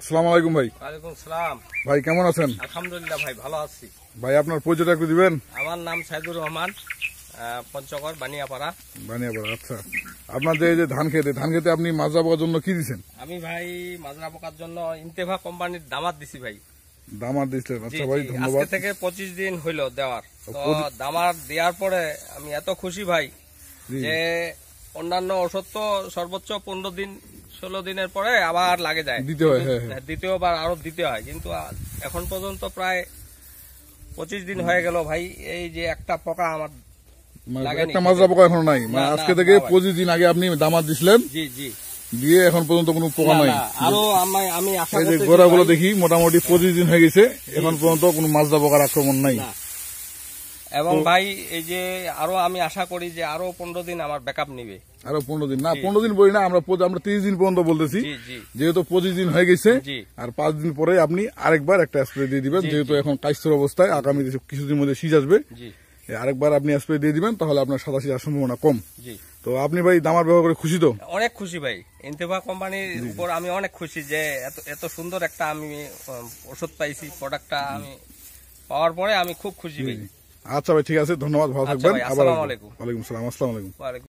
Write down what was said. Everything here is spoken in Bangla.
আসসালামু আলাইকুম ভাই। ওয়ালাইকুম সালাম। ভাই কেমন আছেন? আলহামদুলিল্লাহ ভাই, ভালো আছি। ভাই আপনার পরিচয়টা একটু দিবেন? আমার নাম সাইদুর রহমান, পঞ্চগড় বানিয়াপাড়া। বানিয়াপাড়া। আচ্ছা, আপনার যে ধান খেতে আপনি মাজরা পোকার জন্য কি দিচ্ছেন? আমি ভাই মাজরা পোকার জন্য ইন্তেভা কোম্পানির দামাত দিছি ভাই। দামার দিচ্ছেন? জি, আচ্ছা ভাই, জি, ধন্যবাদ। আজকে থেকে 25 দিন হইলো দেওয়ার। তো দামার দেওয়ার পরে আমি এত খুশি ভাই যে অন্যান্য ওষুধ তো সর্বোচ্চ 15 দিন 16 দিনের পরে আবার লাগে যায় দিতে হয়। হ্যাঁ, দ্বিতীয়বার আরো দিতে হয়, কিন্তু এখন পর্যন্ত প্রায় 25 দিন হয়ে গেল ভাই, এই যে একটা পোকা আমার একটা মাজরা পোকা এখন নাই। মানে আজকে থেকে 25 দিন আগে আপনি দামার দিছিলেন, জি জি, দিয়ে এখন পর্যন্ত কোনো পোকা নাই। আরো আমি আশা এই যে করতেছি গোড়াগুলো দেখি মোটামুটি 25 দিন হয়ে গেছে, এখন পর্যন্ত কোনো মাজরা পোকার আক্রমণ নাই। এবং ভাই এই যে আরো আমি আশা করি যে আরো 15 দিন আমার ব্যাকআপ নিবে। আরো 15 দিন না, 15 দিন বলি না, আমরা 30 দিন পর্যন্ত বলতেছি, যেহেতু 25 দিন হয়ে গেছে। আর 5 দিন পরে আপনি আরেকবার একটা স্প্রে দিয়ে দিবেন, যেহেতু এখন কাইস্তর অবস্থায়, আগামী কিছুদিন মধ্যে শীষ আসবে, আরেকবার আপনি স্প্রে দিয়ে দিবেন, তাহলে আপনার সাদা শীষের সম্ভাবনা কম। তো আপনি ভাই দামার ব্যবহার করে খুশি তো? অনেক খুশি ভাই, ইন্তেভা কোম্পানির উপর আমি অনেক খুশি যে এত সুন্দর একটা আমি ওষুধ পাইছি। প্রোডাক্টটা আমি পাওয়ার পরে আমি খুব খুশি ভাই। আচ্ছা ভাই, ঠিক আছে, ধন্যবাদ, ভালো থাকবেন। আসসালামু আলাইকুম। ওয়ালাইকুম আসসালাম। আসসালামু আলাইকুম।